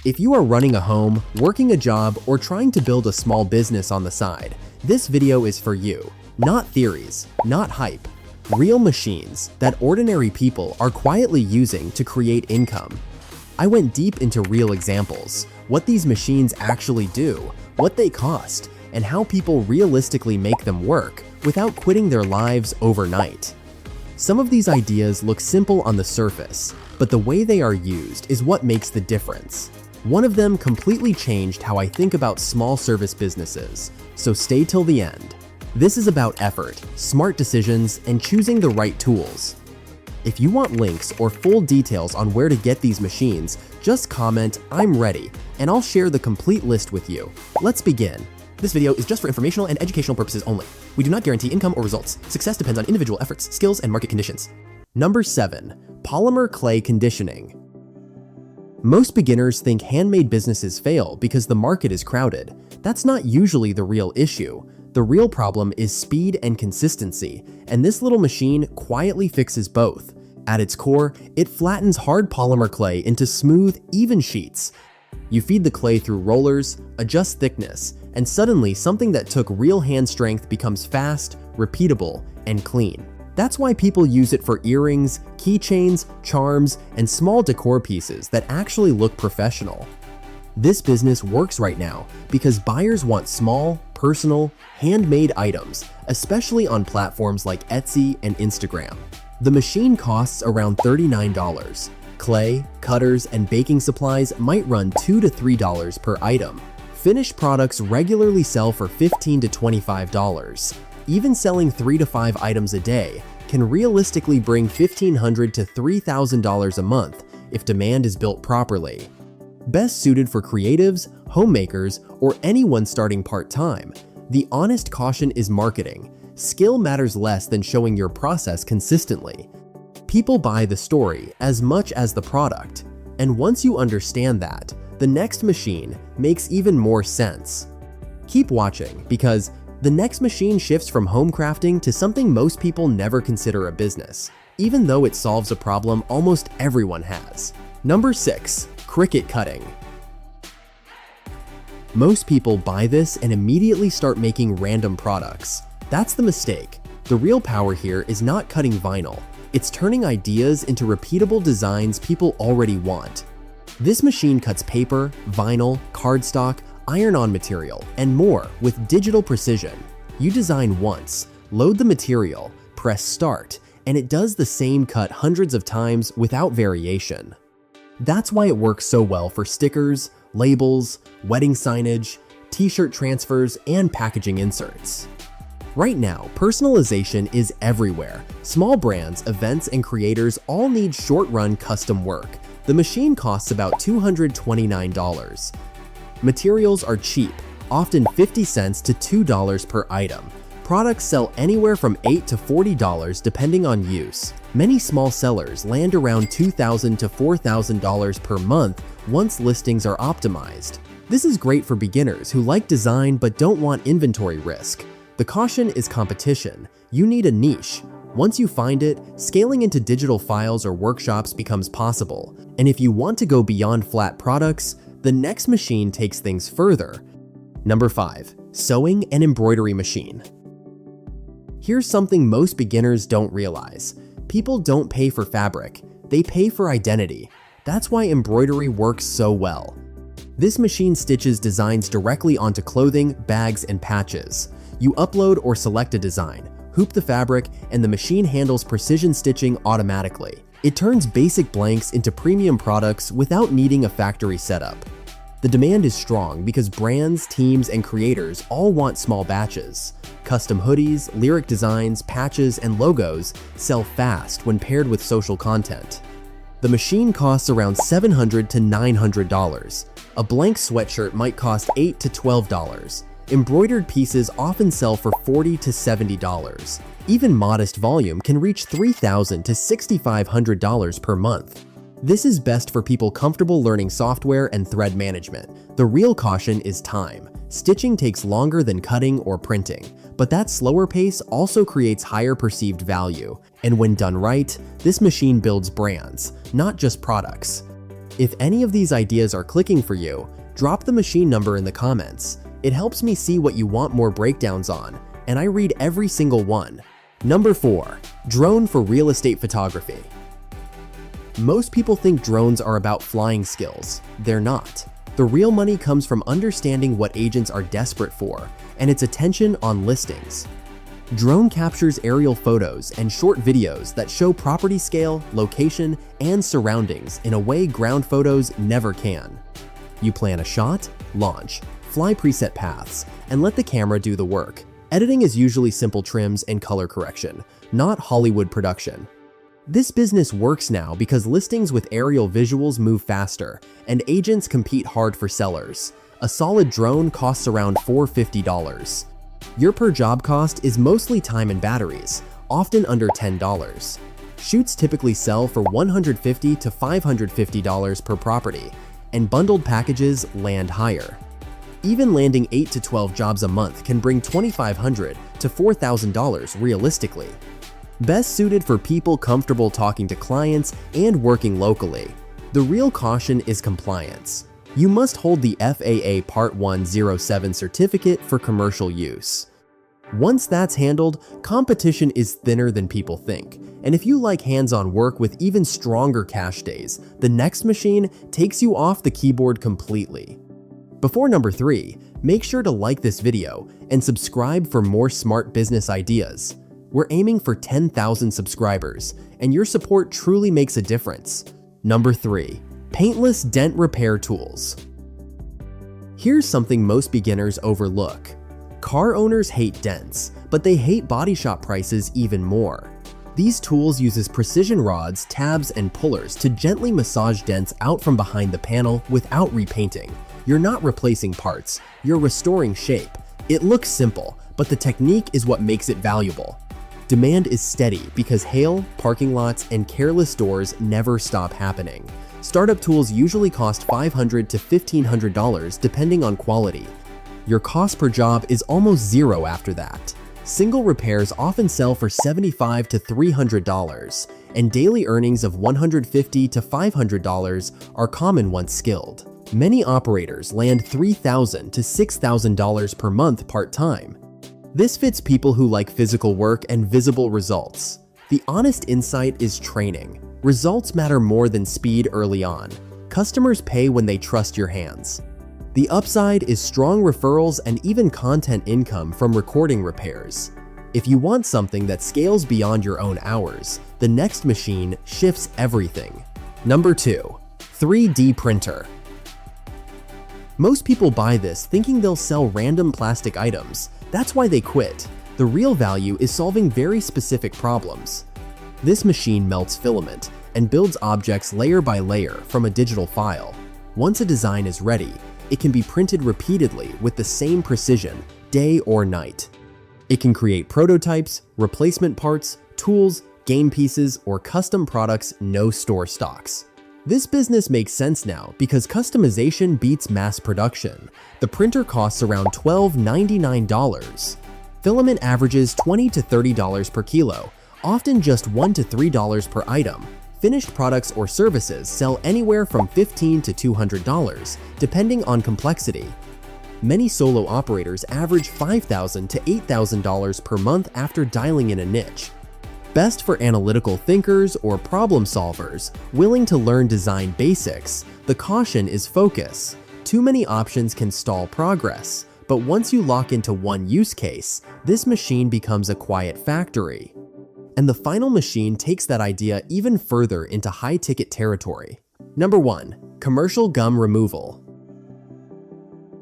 If you are running a home, working a job, or trying to build a small business on the side, this video is for you. Not theories, not hype. Real machines that ordinary people are quietly using to create income. I went deep into real examples, what these machines actually do, what they cost, and how people realistically make them work without quitting their lives overnight. Some of these ideas look simple on the surface, but the way they are used is what makes the difference. One of them completely changed how I think about small service businesses, so stay till the end. This is about effort, smart decisions, and choosing the right tools. If you want links or full details on where to get these machines, just comment "I'm ready" and I'll share the complete list with you. Let's begin. This video is just for informational and educational purposes only. We do not guarantee income or results. Success depends on individual efforts, skills, and market conditions. Number 7. Polymer clay conditioning. Most beginners think handmade businesses fail because the market is crowded. That's not usually the real issue. The real problem is speed and consistency, and this little machine quietly fixes both. At its core, it flattens hard polymer clay into smooth, even sheets. You feed the clay through rollers, adjust thickness, and suddenly something that took real hand strength becomes fast, repeatable, and clean. That's why people use it for earrings, keychains, charms, and small decor pieces that actually look professional. This business works right now because buyers want small, personal, handmade items, especially on platforms like Etsy and Instagram. The machine costs around $39. Clay, cutters, and baking supplies might run $2 to $3 per item. Finished products regularly sell for $15 to $25. Even selling 3 to 5 items a day can realistically bring $1,500 to $3,000 a month if demand is built properly. Best suited for creatives, homemakers, or anyone starting part-time, the honest caution is marketing. Skill matters less than showing your process consistently. People buy the story as much as the product, and once you understand that, the next machine makes even more sense. Keep watching because the next machine shifts from home crafting to something most people never consider a business, even though it solves a problem almost everyone has. Number 6. Cricut cutting. Most people buy this and immediately start making random products. That's the mistake. The real power here is not cutting vinyl. It's turning ideas into repeatable designs people already want. This machine cuts paper, vinyl, cardstock, iron-on material, and more with digital precision. You design once, load the material, press start, and it does the same cut hundreds of times without variation. That's why it works so well for stickers, labels, wedding signage, t-shirt transfers, and packaging inserts. Right now, personalization is everywhere. Small brands, events, and creators all need short-run custom work. The machine costs about $229. Materials are cheap, often 50 cents to $2 per item. Products sell anywhere from $8 to $40 depending on use. Many small sellers land around $2,000 to $4,000 per month once listings are optimized. This is great for beginners who like design but don't want inventory risk. The caution is competition. You need a niche. Once you find it, scaling into digital files or workshops becomes possible. And if you want to go beyond flat products, the next machine takes things further. Number 5. Sewing and embroidery machine. Here's something most beginners don't realize. People don't pay for fabric, they pay for identity. That's why embroidery works so well. This machine stitches designs directly onto clothing, bags, and patches. You upload or select a design, hoop the fabric, and the machine handles precision stitching automatically. It turns basic blanks into premium products without needing a factory setup. The demand is strong because brands, teams, and creators all want small batches. Custom hoodies, lyric designs, patches, and logos sell fast when paired with social content. The machine costs around $700 to $900. A blank sweatshirt might cost $8 to $12. Embroidered pieces often sell for $40 to $70. Even modest volume can reach $3,000 to $6,500 per month. This is best for people comfortable learning software and thread management. The real caution is time. Stitching takes longer than cutting or printing, but that slower pace also creates higher perceived value. And when done right, this machine builds brands, not just products. If any of these ideas are clicking for you, drop the machine number in the comments. It helps me see what you want more breakdowns on, and I read every single one. Number 4. Drone for real estate photography. Most people think drones are about flying skills. They're not. The real money comes from understanding what agents are desperate for, and its attention on listings. Drone captures aerial photos and short videos that show property scale, location, and surroundings in a way ground photos never can. You plan a shot, launch, fly preset paths, and let the camera do the work. Editing is usually simple trims and color correction, not Hollywood production. This business works now because listings with aerial visuals move faster, and agents compete hard for sellers. A solid drone costs around $450. Your per job cost is mostly time and batteries, often under $10. Shoots typically sell for $150 to $550 per property, and bundled packages land higher. Even landing 8 to 12 jobs a month can bring $2,500 to $4,000 realistically. Best suited for people comfortable talking to clients and working locally. The real caution is compliance. You must hold the FAA Part 107 certificate for commercial use. Once that's handled, competition is thinner than people think, and if you like hands-on work with even stronger cash days, the next machine takes you off the keyboard completely. Before number 3, make sure to like this video and subscribe for more smart business ideas. We're aiming for 10,000 subscribers, and your support truly makes a difference. Number 3. Paintless dent repair tools. Here's something most beginners overlook. Car owners hate dents, but they hate body shop prices even more. These tools uses precision rods, tabs, and pullers to gently massage dents out from behind the panel without repainting. You're not replacing parts, you're restoring shape. It looks simple, but the technique is what makes it valuable. Demand is steady because hail, parking lots, and careless doors never stop happening. Startup tools usually cost $500 to $1,500 depending on quality. Your cost per job is almost zero after that. Single repairs often sell for $75 to $300, and daily earnings of $150 to $500 are common once skilled. Many operators land $3,000 to $6,000 per month part-time. This fits people who like physical work and visible results. The honest insight is training. Results matter more than speed early on. Customers pay when they trust your hands. The upside is strong referrals and even content income from recording repairs. If you want something that scales beyond your own hours, the next machine shifts everything. Number 2. 3D printer. Most people buy this thinking they'll sell random plastic items. That's why they quit. The real value is solving very specific problems. This machine melts filament and builds objects layer by layer from a digital file. Once a design is ready, it can be printed repeatedly with the same precision, day or night. It can create prototypes, replacement parts, tools, game pieces, or custom products no store stocks. This business makes sense now because customization beats mass production. The printer costs around $12.99. Filament averages $20 to $30 per kilo, often just $1 to $3 per item. Finished products or services sell anywhere from $15 to $200, depending on complexity. Many solo operators average $5,000 to $8,000 per month after dialing in a niche. Best for analytical thinkers or problem solvers willing to learn design basics. The caution is focus. Too many options can stall progress, but once you lock into one use case, this machine becomes a quiet factory. And the final machine takes that idea even further into high-ticket territory. Number 1. Commercial gum removal.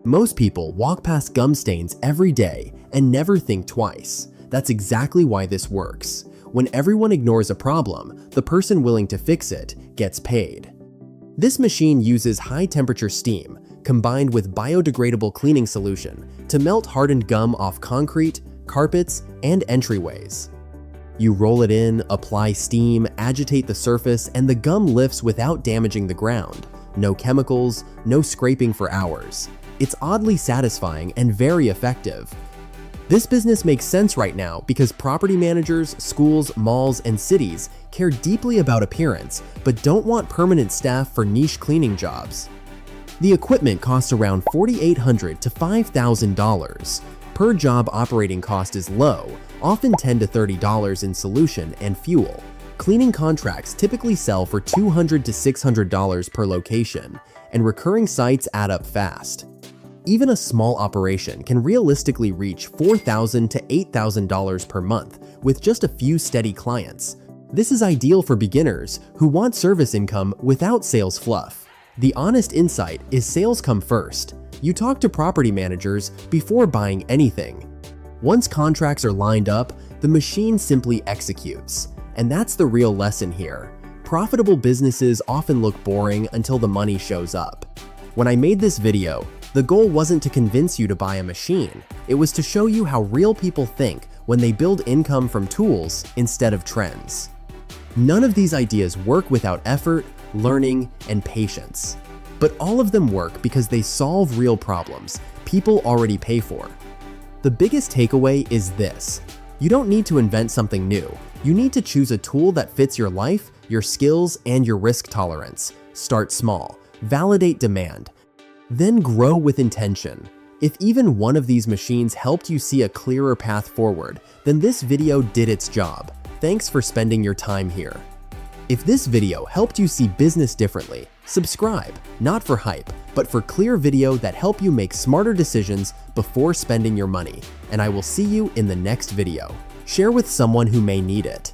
Most people walk past gum stains every day and never think twice. That's exactly why this works. When everyone ignores a problem, the person willing to fix it gets paid. This machine uses high-temperature steam combined with biodegradable cleaning solution to melt hardened gum off concrete, carpets, and entryways. You roll it in, apply steam, agitate the surface, and the gum lifts without damaging the ground. No chemicals, no scraping for hours. It's oddly satisfying and very effective. This business makes sense right now because property managers, schools, malls, and cities care deeply about appearance but don't want permanent staff for niche cleaning jobs. The equipment costs around $4,800 to $5,000. Per job operating cost is low, often $10 to $30 in solution and fuel. Cleaning contracts typically sell for $200 to $600 per location, and recurring sites add up fast. Even a small operation can realistically reach $4,000 to $8,000 per month with just a few steady clients. This is ideal for beginners who want service income without sales fluff. The honest insight is sales come first. You talk to property managers before buying anything. Once contracts are lined up, the machine simply executes. And that's the real lesson here. Profitable businesses often look boring until the money shows up. When I made this video, the goal wasn't to convince you to buy a machine. It was to show you how real people think when they build income from tools instead of trends. None of these ideas work without effort, learning, and patience. But all of them work because they solve real problems people already pay for. The biggest takeaway is this: you don't need to invent something new. You need to choose a tool that fits your life, your skills, and your risk tolerance. Start small, validate demand, then grow with intention. If even one of these machines helped you see a clearer path forward, then this video did its job. Thanks for spending your time here. If this video helped you see business differently, subscribe, not for hype, but for clear video that help you make smarter decisions before spending your money. And I will see you in the next video. Share with someone who may need it.